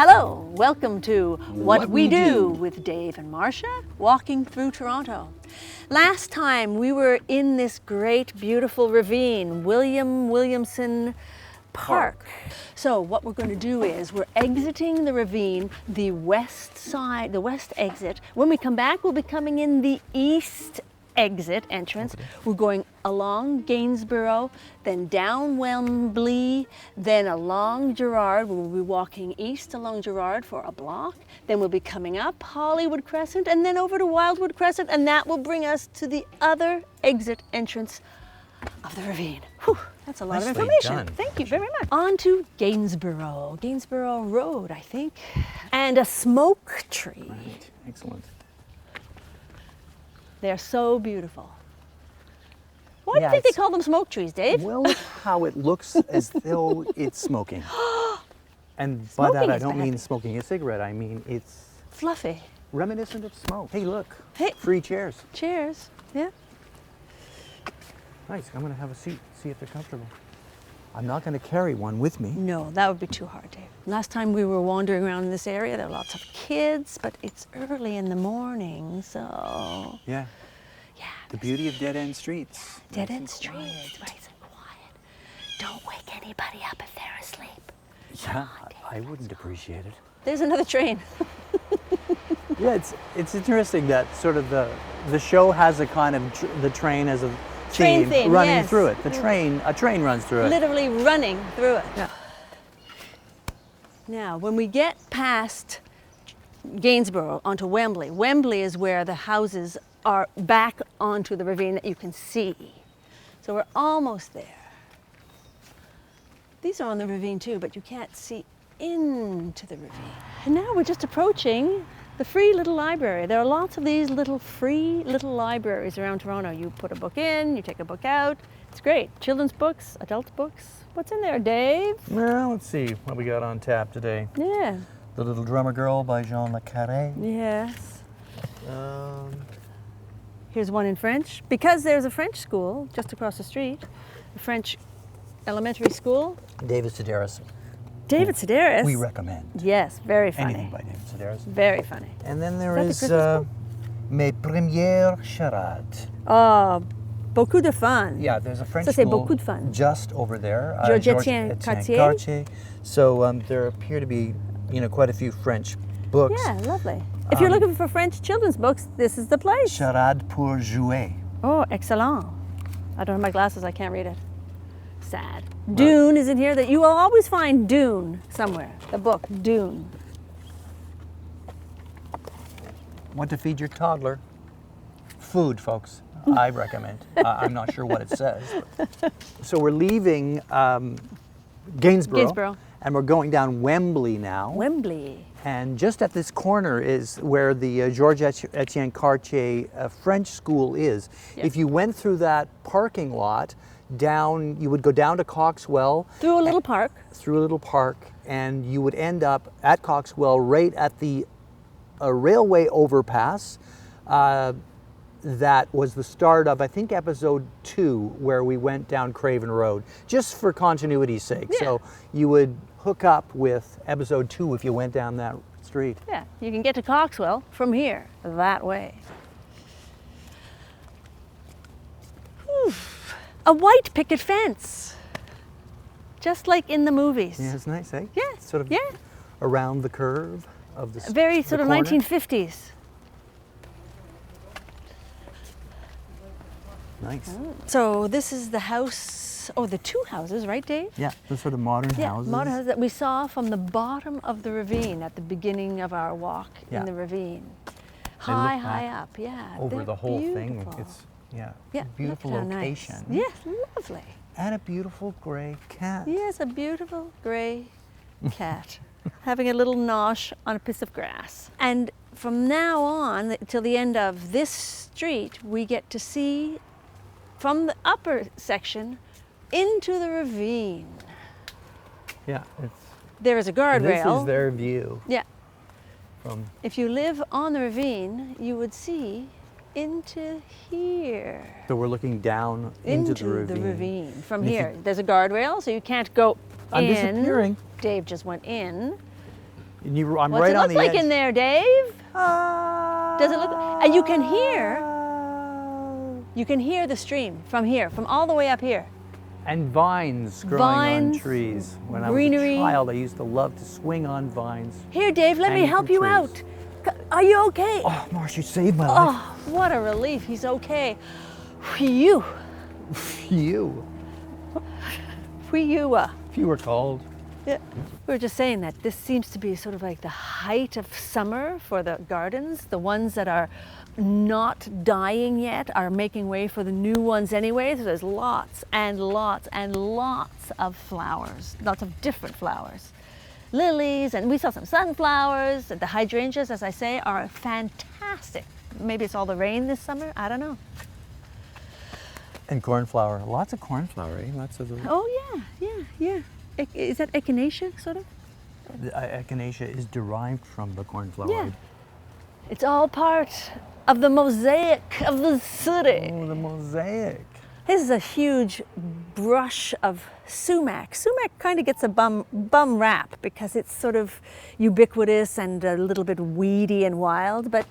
Hello, welcome to What We Do with Dave and Marcia, walking through Toronto. Last time we were in this great, beautiful ravine, Williamson Park. So what we're going to do is we're exiting the ravine, the west side, the west exit. When we come back, we'll be coming in the east exit entrance. We're going along Gainsborough, then down Wembley, then along Gerrard. We'll be walking east along Gerrard for a block. Then we'll be coming up Hollywood Crescent and then over to Wildwood Crescent, and that will bring us to the other exit entrance of the ravine. Whew, that's a lot of information. Done. Thank you very much. On to Gainsborough Road, I think, and a smoke tree. Right, excellent. They're so beautiful. Why do you think they call them smoke trees, Dave? Well, look how it looks as though it's smoking. And by that I don't mean smoking a cigarette, I mean it's fluffy. Reminiscent of smoke. Hey, look. Hey. Free chairs. Cheers. Yeah. Nice. I'm going to have a seat, see if they're comfortable. I'm not going to carry one with me. No, that would be too hard, Dave. Last time we were wandering around in this area, there were lots of kids, but it's early in the morning, so... Yeah. Yeah. The beauty of dead-end streets. Dead-end streets, nice and quiet. Don't wake anybody up if they're asleep. Yeah, I wouldn't appreciate it. There's another train. Yeah, it's interesting that sort of the show has a kind of the train as a Train theme, running yes. through it. A train runs through it. Literally running through it. Yeah. Now, when we get past Gainsborough onto Wembley, Wembley is where the houses are back onto the ravine that you can see. So we're almost there. These are on the ravine too, but you can't see into the ravine. And now we're just approaching the free little library. There are lots of these free little libraries around Toronto. You put a book in, you take a book out. It's great. Children's books, adult books. What's in there, Dave? Well, let's see what we got on tap today. Yeah. The Little Drummer Girl by Jean Le Carré. Yes. Here's one in French. Because there's a French school just across the street, a French elementary school. David Sedaris. David Sedaris. We recommend. Yes, very funny. Anything by David Sedaris. Very funny. And then there Is is that Mes Premières Charades. Oh, beaucoup de fun. Yeah, there's a French Ça, c'est school beaucoup de fun. just over there. Georges Cartier. So there appear to be, quite a few French books. Yeah, lovely. If you're looking for French children's books, this is the place. Charades pour jouer. Oh, excellent. I don't have my glasses, I can't read it. Sad. Dune is in here. That you will always find Dune somewhere. The book, Dune. Want to feed your toddler? Food, folks. I recommend. I'm not sure what it says. So we're leaving Gainsborough, and we're going down Wembley now. Wembley. And just at this corner is where the Georges Etienne Cartier French School is. Yep. If you went through that parking lot, you would go down to Coxwell. Through a little park. Through a little park, and you would end up at Coxwell right at the railway overpass. That was the start of, I think, episode 2, where we went down Craven Road, just for continuity's sake. Yeah. So you would hook up with episode 2 if you went down that street. Yeah, you can get to Coxwell from here, that way. Whew. A white picket fence, just like in the movies. Yeah, it's nice, eh? Yeah, Sort of around the curve of the very sort of corner. 1950s. Nice. So this is the house, the two houses, right, Dave? Yeah, the sort of modern houses. Yeah, modern houses that we saw from the bottom of the ravine at the beginning of our walk in the ravine. High up, yeah. Over the whole beautiful. thing. It's beautiful look how location. Nice. Yes, lovely. And a beautiful gray cat. Yes, a beautiful gray cat having a little nosh on a piece of grass. And from now on till the end of this street, we get to see from the upper section into the ravine. Yeah, there is a guardrail. This is their view. Yeah. If you live on the ravine, you would see into here. So we're looking down into the ravine. From here. There's a guardrail, so you can't go I'm disappearing. Dave just went in. And I'm What's right it on look the like edge. in there, Dave? Does it look? And you can hear the stream from here, from all the way up here. And vines growing on Vines, trees. When greenery. I was a child, I used to love to swing on vines. Here, Dave, let me Hanging help from you trees. out. Are you okay? Oh, Marcia, you saved my life. Oh, what a relief. He's okay. Phew. You. Phew. If you were called. Yeah. We were just saying that this seems to be sort of like the height of summer for the gardens. The ones that are not dying yet are making way for the new ones anyway. So there's lots and lots and lots of flowers, lots of different flowers. Lilies, and we saw some sunflowers. The hydrangeas, as I say, are fantastic. Maybe it's all the rain this summer, I don't know. And cornflower. Lots of cornflower, eh? Lots of the... Oh yeah. Is that echinacea, sort of? The echinacea is derived from the cornflower. Yeah. It's all part of the mosaic of the city. Oh, the mosaic. This is a huge brush of sumac. Sumac kind of gets a bum rap because it's sort of ubiquitous and a little bit weedy and wild, but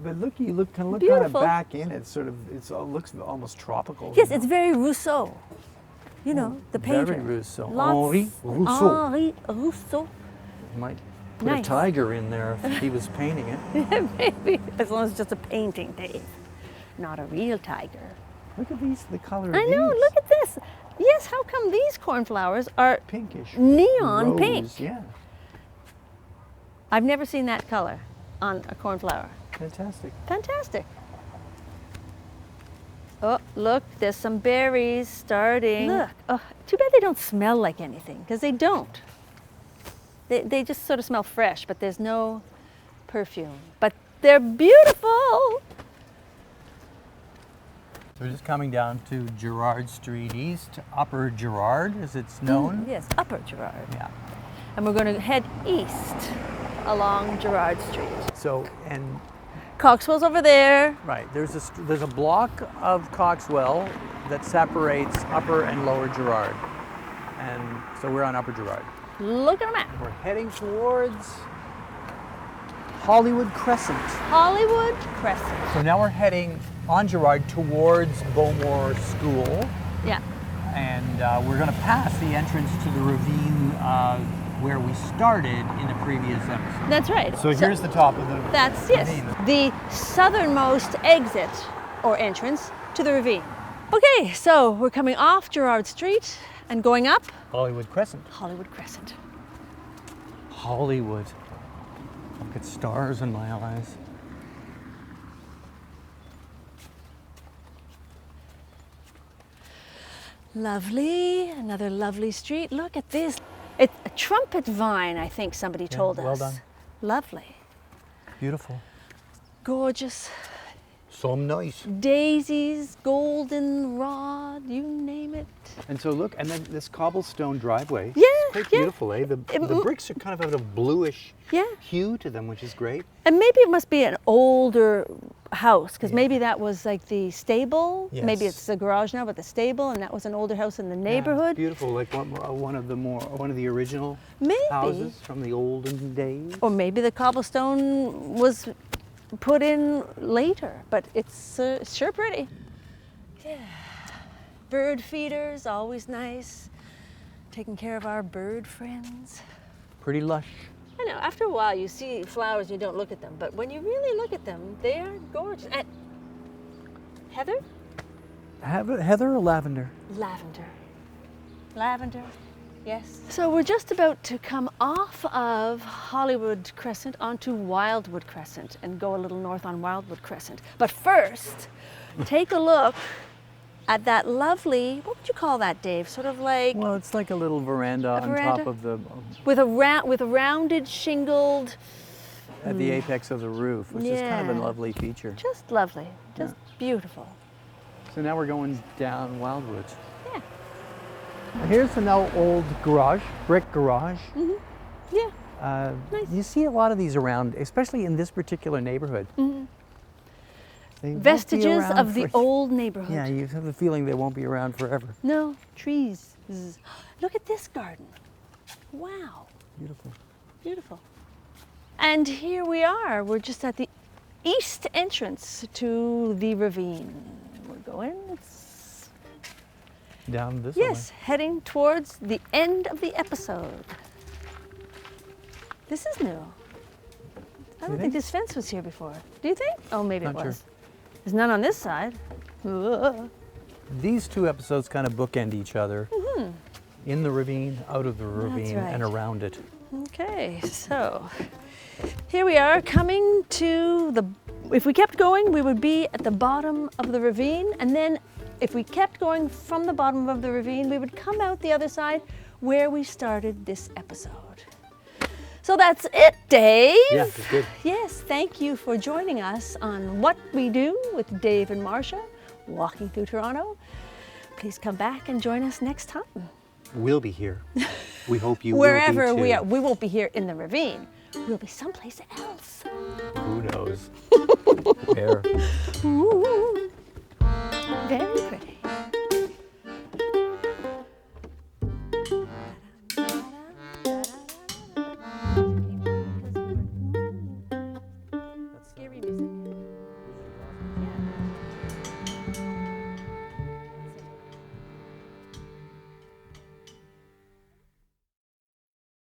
But look, you can look kind of beautiful. back in. It's sort of, looks almost tropical. yes, it's very Rousseau. You know, the painter. Very Rousseau. Lots- Henri Rousseau. Henri Rousseau. You might put Nice. a tiger in there if he was painting it. Maybe, as long as it's just a painting, Dave. Not a real tiger. Look at these, the color of I know, these. look at this. Yes, how come these cornflowers are Pinkish. neon Rose, pink? Yeah, I've never seen that color on a cornflower. fantastic. Fantastic. Oh, look, there's some berries starting. Look, oh, too bad they don't smell like anything, because they don't. They just sort of smell fresh, but there's no perfume. But they're beautiful. So we're just coming down to Gerrard Street East, Upper Gerrard, as it's known. Yes, Upper Gerrard. Yeah. And we're going to head east along Gerrard Street. So, and Coxwell's over there. right, there's a block of Coxwell that separates Upper and Lower Gerrard, and so we're on Upper Gerrard. Look at the map. We're heading towards Hollywood Crescent. Hollywood Crescent. So now we're heading on Gerrard towards Bowmore School, Yeah. and we're going to pass the entrance to the ravine where we started in a previous episode. That's right. So here's the top of the That's, yes, ravine. the southernmost exit or entrance to the ravine. Okay, so we're coming off Gerrard Street and going up Hollywood Crescent. Hollywood Crescent. Hollywood. Look at stars in my eyes. Lovely, another lovely street. Look at this. It's a trumpet vine, I think somebody told us. well done. Lovely. Beautiful. Gorgeous. Some nice. Daisies, goldenrod, you name it. And so look, and then this cobblestone driveway. Yeah, It's quite yeah. beautiful, eh? The bricks are kind of have a bluish Yeah. hue to them, which is great. And maybe it must be an older house, because maybe that was like the stable. Maybe Yes. it's the garage now, but the stable, and that was an older house in the Yeah, neighborhood. beautiful, like one of the original Maybe. houses from the olden days. Or maybe the cobblestone was put in later, but it's sure pretty. Yeah. Bird feeders, always nice. Taking care of our bird friends. Pretty lush. I know, after a while you see flowers and you don't look at them, but when you really look at them, they are gorgeous. And heather? Heather or lavender? Lavender. Lavender, yes. So we're just about to come off of Hollywood Crescent onto Wildwood Crescent and go a little north on Wildwood Crescent. But first, take a look at that lovely, what would you call that, Dave? Sort of like Well, it's like a little veranda on veranda? top of the with a rounded, shingled, at the apex of the roof, which is kind of a Yeah. lovely feature. just lovely, just beautiful. So now we're going down Wildwood. Yeah, Here's an old garage, brick garage. yeah. Nice. You see a lot of these around, especially in this particular neighborhood. They won't be Vestiges around of the for- old neighborhood. Yeah, you have the feeling they won't be around forever. No, trees. Look at this garden. Wow. Beautiful. Beautiful. And here we are. We're just at the east entrance to the ravine. We're going. Down this Yes, heading towards the end of the episode. This is new. I don't think this fence was here before. Do you think? Oh, maybe it Not was. sure. There's none on this side. Ugh. These two episodes kind of bookend each other. In the ravine, out of the ravine, right. and around it. Okay, so here we are coming to the, if we kept going, we would be at the bottom of the ravine, and then if we kept going from the bottom of the ravine, we would come out the other side where we started this episode. So that's it, Dave. Yeah, it's good. Yes, thank you for joining us on What We Do with Dave and Marcia, walking through Toronto. Please come back and join us next time. We'll be here. We hope you Wherever will be too. we are. We won't be here in the ravine. We'll be someplace else. Who knows? Where? Ooh. Very